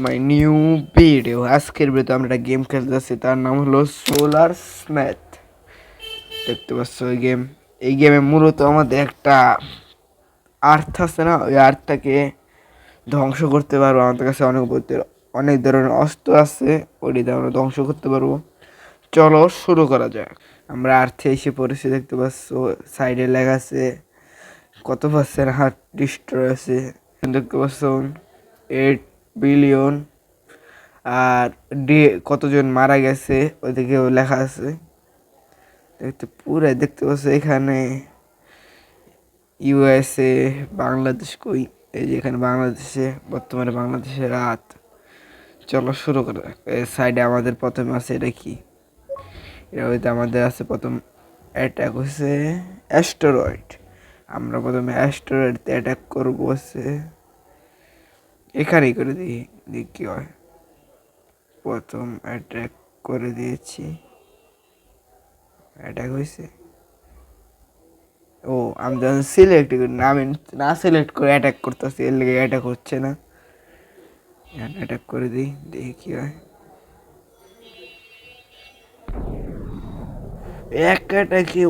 My new video. আজকের ভিডিওতে আমরা একটা গেম খেলতে যাচ্ছি, তার নাম হলো সোলার স্ম্যাথ। দেখতে পাচ্ছ এই গেমে মূলত আমাদের একটা আর্থ আছে না, ওই আর্থটাকে ধ্বংস করতে পারবো। আমাদের কাছে অনেক ধরনের অস্ত্র আছে, ওইটা আমরা ধ্বংস করতে পারবো। চলো শুরু করা যাক। আমরা আর্থে এসে পড়েছি, দেখতে পাচ্ছ সাইডে লেখা আছে কত পার্সেন্ট হার্ট ডিস্ট্রয় আছে। দেখতে পাচ্ছ 8 বিলিয়ন। আর কতজন মারা গেছে ওইদিকেও লেখা আছে। দেখতে পাচ্ছ এখানে ইউএসএ, বাংলাদেশ কই, এই যে এখানে বাংলাদেশে বর্তমানে বাংলাদেশের রাত। চলো শুরু করা যাক। এই সাইডে আমাদের প্রথমে আছে এটা কি, এটা হইতে আমাদের আছে প্রথম অ্যাটাক হচ্ছে অ্যাস্টেরয়েড। আমরা প্রথমে অ্যাস্টেরয়েডতে অ্যাটাক করবো, হচ্ছে এখানেই করে দিই, দেখি কি হয়। প্রথম অ্যাটাক করে দিয়েছি, অ্যাটাক হয়েছে। ও আমি যখন সিলেক্ট করি না, আমি না সিলেক্ট করে অ্যাটাক করতেছি, এর লেগে অ্যাটাক হচ্ছে না। অ্যাটাক করে দিই, দেখি কি হয়। এক অ্যাটাকে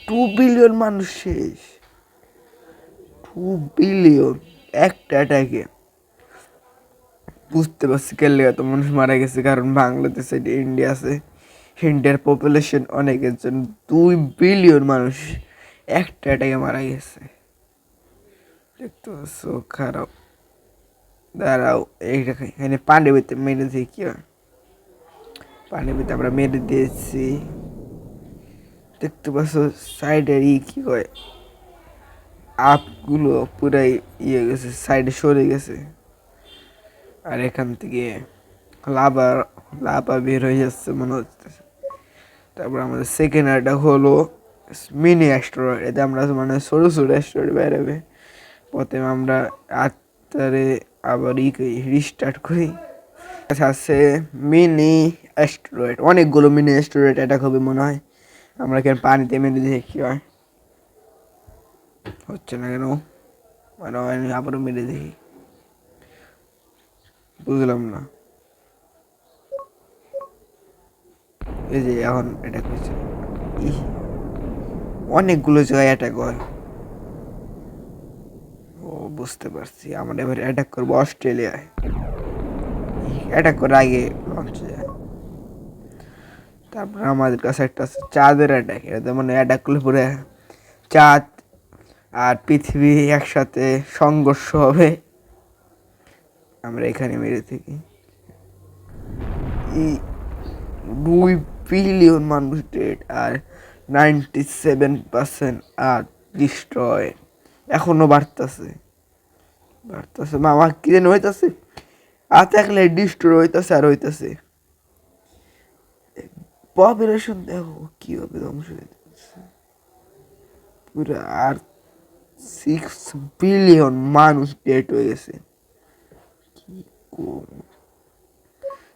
2 বিলিয়ন মানুষ শেষ। 2 বিলিয়ন একটা অ্যাটাকে। বুঝতে পারছি কেন লেগে এত মানুষ মারা গেছে, কারণ বাংলাদেশে ইন্ডিয়া আছে, ইন্ডিয়ার পপুলেশন অনেকের জন্য 2 বিলিয়ন মানুষ একটা অ্যাটাকে মারা গেছে। দেখতে পাচ্ছ, খারাপ। দাঁড়াও, এখানে পানির ভিতরে মেরে দিয়ে কি হয়। পানির ভিতরে আমরা মেরে দিয়েছি। দেখতে পাচ্ছ সাইডের কি হয়, আপগুলো পুরাই ইয়ে গেছে, সাইডে সরে গেছে। আর এখান থেকে লাভা লাভা বের হয়ে যাচ্ছে মনে হচ্ছে। তারপর আমাদের সেকেন্ড অ্যাটাক হলো মিনি অ্যাস্টেরয়েড। এতে আমরা মানে ছোটো ছোটো অ্যাস্টেরয়েড বেরোবে। প্রথমে আমরা আত্মারে আবার রিস্টার্ট করি। আচ্ছা, আছে মিনি অ্যাস্টেরয়েড, অনেকগুলো মিনি অ্যাস্টেরয়েড অ্যাটাক হবে মনে হয়। আমরা কেন পানিতে মেরে দিয়ে কি হয়, হচ্ছে না কেন, মানে আবারও মেরে দেখি, বুঝলাম না। এই যে এখন অ্যাটাক হয়েছে, অনেকগুলো জায়গায় অ্যাটাক হয়। ও বুঝতে পারছি, আমরা এবার অ্যাটাক করবো অস্ট্রেলিয়ায়। অ্যাটাক করার আগে লঞ্চ যায়। তারপর আমাদের কাছে একটা আছে চাঁদের অ্যাটাক। এটা মানে অ্যাটাক করলে পরে চাঁদ আর পৃথিবী একসাথে সংঘর্ষ হবে। আমরা এখানে মেরে থাকি। 2 বিলিয়ন মানুষ ডেড আর 97% আর ডিস্ট্রয়। এখনো বাড়তেছে মামা, কি যেন হইতেছে, আর থাকলে ডিস্ট্রয় হইতেছে আর হইতেছে। পপুলেশন দেখো কিভাবে ধ্বংস হইতেছে পুরো। আর 6 বিলিয়ন মানুষ ডেড হয়ে গেছে।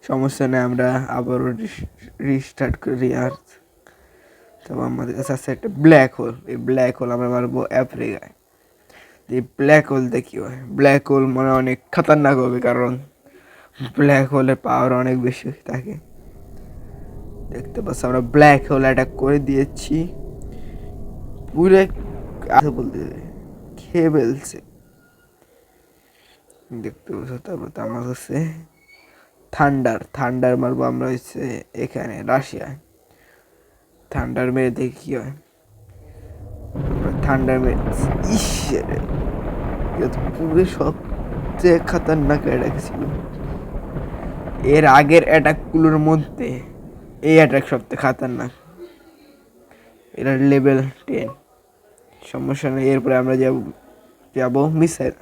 সমস্যা নেই, আমরা আবারও রিস্টার্ট করি। আর তবে আমাদের কাছে আছে একটা ব্ল্যাক হোল। এই ব্ল্যাক হোল আমরা মারবো আফ্রিকায়। এই ব্ল্যাক হোল দেখি হয়, ব্ল্যাক হোল মানে অনেক খতরনাক হবে, কারণ ব্ল্যাক হোলের পাওয়ার অনেক বেশি থাকে। দেখতে পাচ্ছ আমরা ব্ল্যাক হোল অ্যাটাক করে দিয়েছি, পুরো বলতে খেয়ে ফেলছে। দেখতে পাচ্ছ, তারপর তো আমার কাছে থান্ডার মারবো আমরা হচ্ছে এখানে রাশিয়ায়। থান্ডার মেরে দেখি কি হয়। থান্ডার মেরে পুরো সবচেয়ে খতরনাক অ্যাটাক ছিল। এর আগের অ্যাটাকগুলোর মধ্যে এই অ্যাটাক সবচেয়ে খতরনাক। এটা লেভেল 10। সমস্যা নেই, এরপরে আমরা যাব মিসাইল।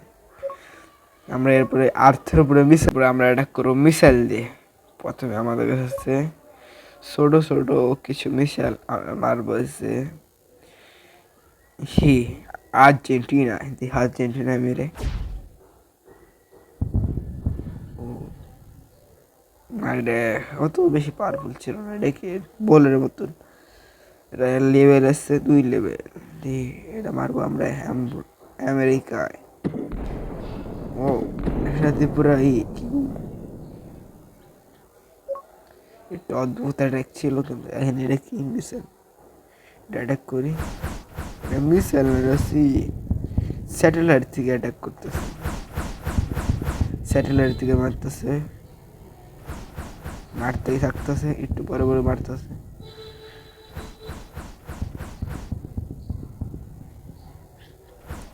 আমরা এরপরে আর্থের উপরে মিসাইল আমরা অ্যাটাক করবো মিসাইল দিয়ে। প্রথমে আমাদের কাছে হচ্ছে ছোট ছোট কিছু মিসাইল মারবো হচ্ছে আর্জেন্টিনা মেরে। এটা অত বেশি পাওয়ারফুল ছিল না, এটাকে বলের মতন। এটা লেভেল আসছে 2 লেভেল। এটা মারবো আমরা আমেরিকায়। ও সাথে পুরো একটু অদ্ভুত অ্যাটাক ছিল, কিন্তু এখন এটা কি মিসাইল অ্যাটাক করি, মিসাইল স্যাটেলাইট থেকে অ্যাটাক করতেছে, স্যাটেলাইট থেকে মারতেছে, মারতেই থাকতেছে, একটু পরে পরে মারতেছে।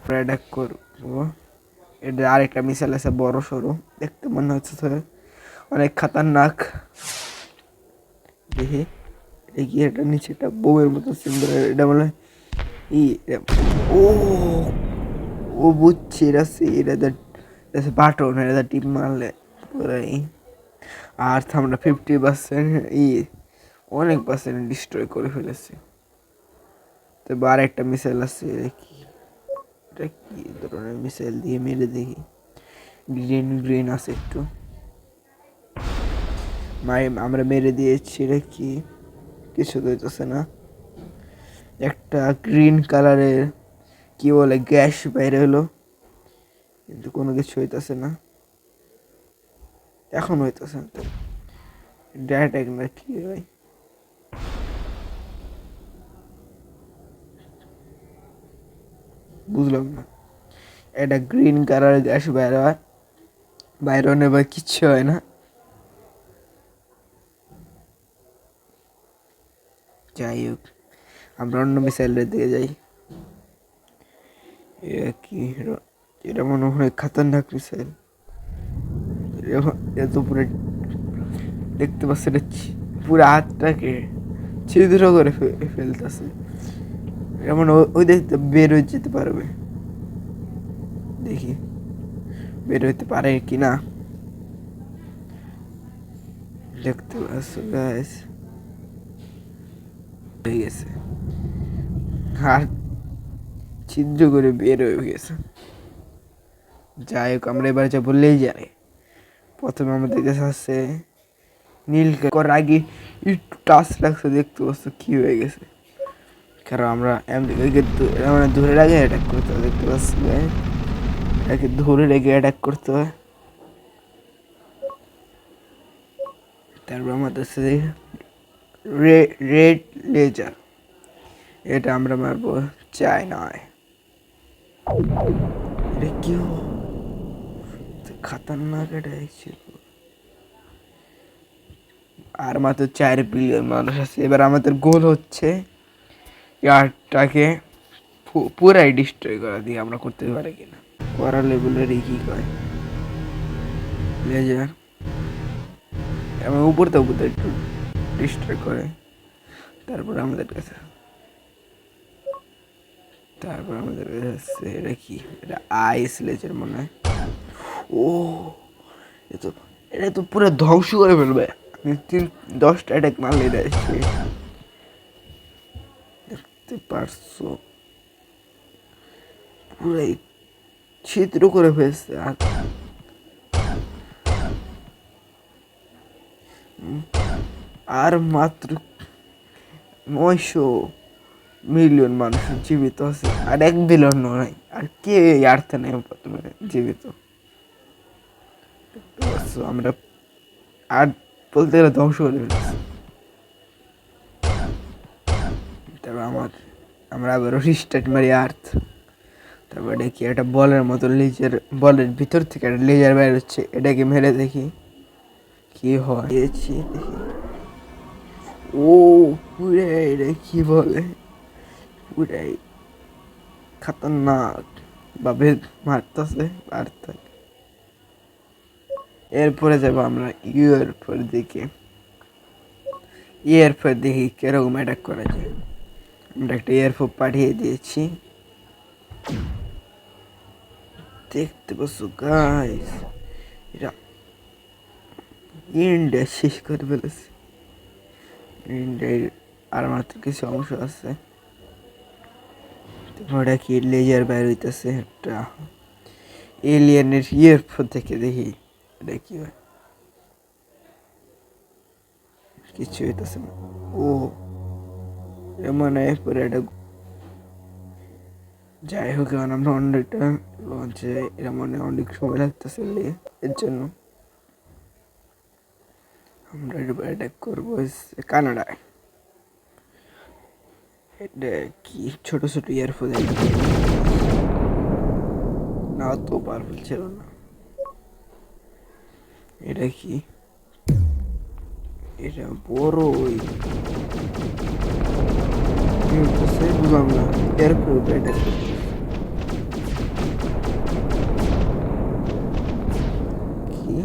অ্যাটাক করবো, এটা আরেকটা মিসাইল আছে বড় সড়ো, দেখতে মনে হচ্ছে অনেক খাতারনাক। দেখি এগিয়ে এটা নিচে একটা বউয়ের মতো সুন্দর, এটা বলে ও ও বুঝছি, এটা বাটন, এটা টিপ মারলে পুরাই। আর আমরা 50% অনেক পার্সেন্ট ডিস্ট্রয় করে ফেলেছি। তো আর একটা মিসাইল আছে, এটা কি ধরনের মিসাইল দিয়ে মেরে দেখি। গ্রিন গ্রিন আছে একটু, আমরা মেরে দিয়েছি। এটা কি কিছু হইতেছে না, একটা গ্রিন কালারের কি বলে গ্যাস বাইরে হলো, কিন্তু কোনো কিছু হইতেছে না, এখন হইতেছে না। ডাইরেক্ট না কি ভাই, বুঝলাম না। এটা গ্রিন কালার গ্যাস বাইরে হয়, বাইরে নেবার কিচ্ছু হয় না। যাই হোক, আমরা অন্য মিসাইলের দিকে যাই। এটা কি, এটা মনে হয় খাতারনাক মিসাইল। এত পুরো দেখতে পাচ্ছি, এটা পুরো হাতটাকে ছিদ্র করে ফেলতেছে, এমন ওই দেখতে বের হয়ে যেতে পারবে, দেখি বের হইতে পারে কি না। দেখতে পাচ্ছ গাইস, হয়ে গেছে, আর ছিদ্র করে বের হয়ে গেছে। যাই হোক, আমরা এবার যাবো লেজারে। প্রথমে আমাদের কাছে আছে নীল করার আগে একটু টাচ লাগছে, দেখতে পাচ্ছ কি হয়ে গেছে, কারণ আমরা মানে ধরে রেখে অ্যাটাক করতে হয়, দেখতে পাচ্ছি এটাকে ধরে রেখে অ্যাটাক করতে হয়। তারপর আমাদের আছে রেড লেজার, এটা আমরা মারবো চায়নায়। এটা কি খাতারনাক অ্যাটাক ছিল। আর মাত্র 4 বিলিয়ন মানুষ আছে। এবার আমাদের গোল হচ্ছে ইয়ারটাকে পুরাই ডিস্ট্রয় করা, দিয়ে আমরা করতে পারি কিনা। করা লেভেলের কি কয় লেজার, এবং উপর থেকে একটু ডিস্ট্রয় করে। তারপর আমাদের কাছে এটা কি, এটা আইস লেজার মনে হয়। ও এটা তো পুরো ধ্বংস করে ফেলবে। আমি 10টা অ্যাটাক মারলে দেখতে পারছো, পুরাই ছিদ্র করে ফেলছে। আর মাত্র 900 মিলিয়ন মানুষ জীবিত আছে, আর 1 বিলিয়ন নয়। আর কে আর্থে নেই জীবিত, আমরা আর বলতে গেলে ধ্বংস করে ফেলেছি। তারপর আমরা আবার রিস্টার্ট মারি আর্থ। তারপর দেখি একটা বলের মতো লেজার, বলের ভিতর থেকে একটা লেজার বের হচ্ছে, এটাকে মেরে দেখি কি হয়। দেখি ও পুরাই, এটা কি বলে, পুরাই খাতারনাক ভাবে মারতেছে। এরপরে যাবো আমরা ইউএর দিকে, এরপর দেখি কিরকম অ্যাটাক করা যায়। আমরা একটা এয়ারফোর্স পাঠিয়ে দিয়েছি, দেখতে পাচ্ছ গাইস, এটা ইন্ডিয়া শেষ করে ফেলেছে। ইন্ডিয়ার আর মাত্র কিছু অংশ আছে। ওটা কি লেজার বাইর হইতেছে, একটা এলিয়েনের এয়ারফোর্স থেকে দেখি এটা কি হয়। কিছু হইতেছে না। ও মানে পরে এটা, যাই হোক, আমরা অনেকটা লঞ্চে, এটা মানে অনেক সময় লাগতেছে। এর জন্য আমরা অ্যাটাক করবো কানাডায়। এটা কি ছোট ছোট ইয়ারফোন, না তো পাওয়ারফুল ছিল না। এটা কি, এটা বড় ওই বুঝলাম না। এয়ারফোন অ্যাটাক কি,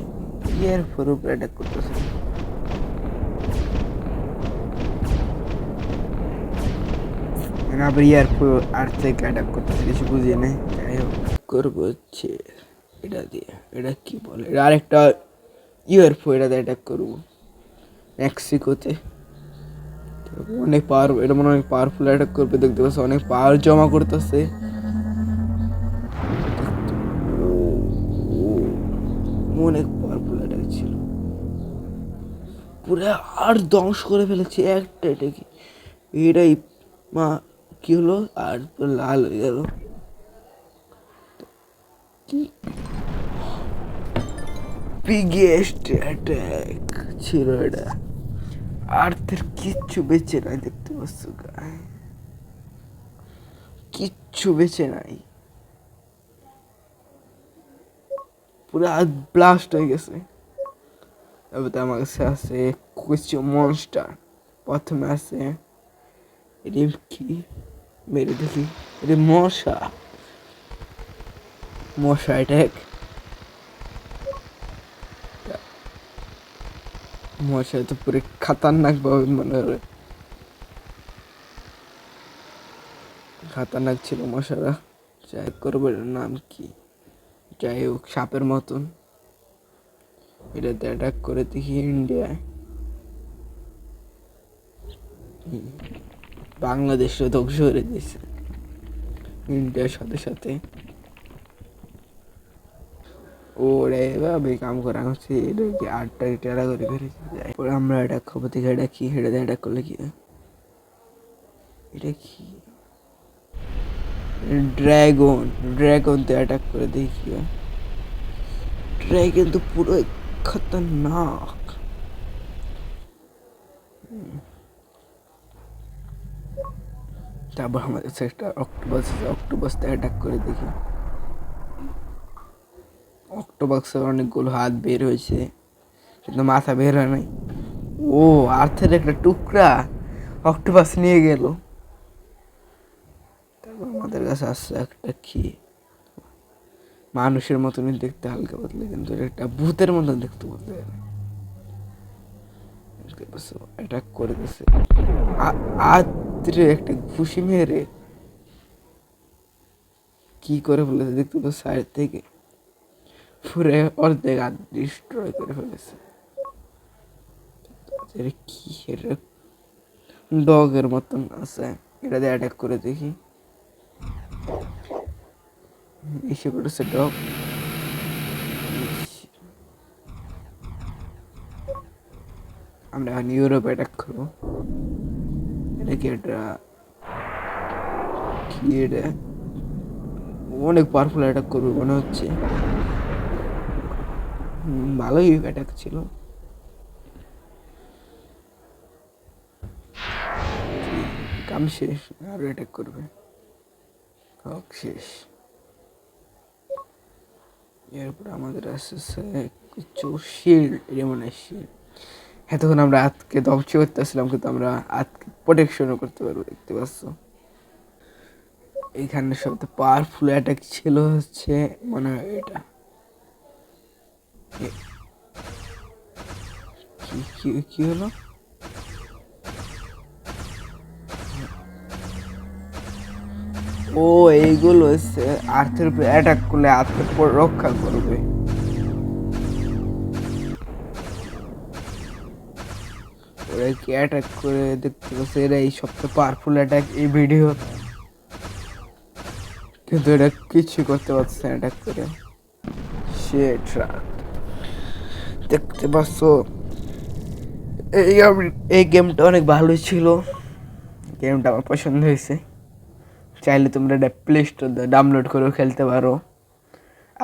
এয়ারফোন উপরে অ্যাটাক করতেছে। আবার এয়ারফোন আর থেকে অ্যাটাক করতেছে, কিছু বুঝিয়ে নেই। যাই হোক করবো হচ্ছে এটা দিয়ে, এটা কি বলে, এটা আরেকটা ইউএফও, এটাতে অ্যাটাক করবো মেক্সিকোতে। অনেক পাওয়ার, এটা মনে অনেক পাওয়ারফুল অ্যাটাক করবে, দেখতে পাচ্ছ অনেক পাওয়ার জমা করতেছে। অনেক পাওয়ারফুল অ্যাটাক ছিল, পুরো আর ধ্বংস করে ফেলেছে একটা। এটা কি, এটাই মা কি হলো, আর লাল হয়ে গেল। কি বিগেস্ট অ্যাটাক ছিল এটা, আর্থের কিচ্ছু বেঁচে নাই, দেখতে পাচ্ছ কিচ্ছু বেঁচে নাই, পুরো ব্লাস্ট হয়ে গেছে। এবার আমার কাছে আছে কিছু মনস্টার। প্রথমে আছে এটা কি, মেরে দেখি, এটা মশা, মশা অ্যাটাক। মশা তো পুরো খাতারনাক ভাবে মনে হয়, খাতারনাক ছিল মশারা। যাই করবো, এটার নাম কি, যাই হোক সাপের মতন। এটাতে অ্যাটাক করে দেখি ইন্ডিয়ায়, বাংলাদেশে ধ্বংস করে দিয়েছে ইন্ডিয়ার সাথে সাথে। ওরে ভাবে কাম করা হচ্ছে, এটা কি আটটা টেরা করে ফেলেছে। পরে আমরা অ্যাটাক খাবো, দেখে এটা কি, এটাতে অ্যাটাক করলে কি, এটা কি ড্রাগন, ড্রাগনতে অ্যাটাক করে দেখি। ড্রাগন তো পুরো খতরনাক। তারপর আমাদের কাছে একটা অক্টোপাস আছে, অক্টোপাসতে অ্যাটাক করে দেখি। অক্টোপাসের অনেকগুলো হাত বের হয়েছে, কিন্তু মাথা বের হয় নাই। ও আর্থের একটা টুকরা অক্টোপাস নিয়ে গেল। তারপর আমাদের কাছে আসছে একটা কি, মানুষের মতনই দেখতে, হালকা পাতলা, কিন্তু একটা ভূতের মতন দেখতে বলতে গেলে। অ্যাটাক করে দিচ্ছে আদ্রে একটা ঘুষি মেরে কি করে ফেলেছে, দেখতে পাচ্ছ সাইড থেকে পুরো অর্ধেক হাত ডিস্ট্রয় করে ফেলেছে। কি এটা ডগের মতন আছে, এটা দিয়ে অ্যাটাক করে দেখি। এসে করেছে ডগ। আমরা এখন ইউরোপ অ্যাটাক করবো। এটা কি, এটা কি, এটা অনেক পাওয়ারফুল অ্যাটাক করবে মনে হচ্ছে। ভালোই অ্যাটাক ছিল। কাম শেষ, আরো অ্যাটাক করবে, হোক শেষ। এরপর আমাদের আসছে কিছু শিল্ড, যেমন শিল্ড। এতক্ষণ আমরা হাতকে ধ্বংস করতেছিলাম, কিন্তু আমরা হাতকে প্রোটেকশনও করতে পারবো, দেখতে পাচ্ছ। এখানে সবচেয়ে পাওয়ারফুল অ্যাটাক ছিল হচ্ছে মনে হয় এটা, কি হলো, ও এইগুলো হচ্ছে আর্থের উপরে অ্যাটাক করলে আর্থের উপর রক্ষা করবে। ওরা কি অ্যাটাক করে, দেখতে পাচ্ছে এরা এই সবচেয়ে পাওয়ারফুল অ্যাটাক এই ভিডিও, কিন্তু এটা কিছুই করতে পারছে না অ্যাটাক করে। শিট, দেখতে পাচ্ছ এই গেমটা অনেক ভালোই ছিল, গেমটা আমার পছন্দ হয়েছে। চাইলে তোমরা এটা প্লে স্টোর ডাউনলোড করেও খেলতে পারো।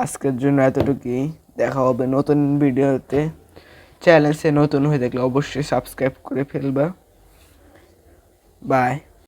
আজকের জন্য এতটুকুই। দেখা হবে নতুন ভিডিওতে। চ্যানেলে নতুন হয়ে থাকলে অবশ্যই সাবস্ক্রাইব করে ফেলবা। বাই।